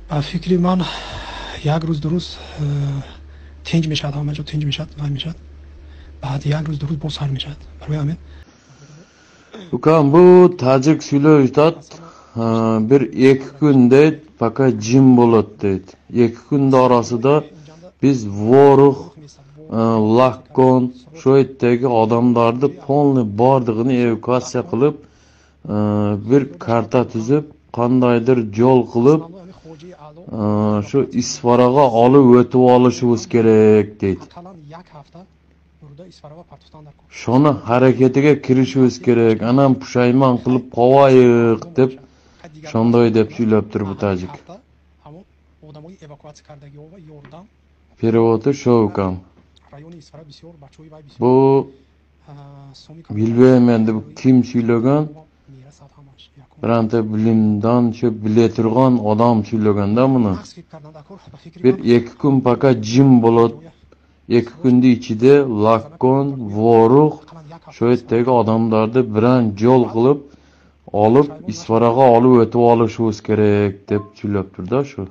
فکری من یک روز دو روز تنج میشد، همه جا تنج میشد، نای میشد. بعد یک روز دو روز باز سر میشد. برای همین Ukam bu Tacik söyleyiştat bir iki günde fakat jim bulut deydi. İki günde arasında biz Voruh, Lakkon, şu etteki adamlardı polni bardığını evakuasiya kılıp bir karta tüzüp kandaydır yol kılıp şu İsfaraga alıp ötüp alışımız gerek deydi. Şonu hareketiga kirishimiz kerak. Anam pushaymon qilib qo'yaylik deb shunday deb söylabdir bu tajik. Perevodi shu ukam. Bu bilmayman endi bu kim söylegan. Biranta bilimdan shu bile turgan odam söylaganda buni. Bir iki kun fakat jim bo'ladi. İki günde içinde Lakkon, Voruh, şu etteki adamlardı biran yol kılıp alıp İsfaraga alıp ötüp alışımız gerek dep söylep durdu şu.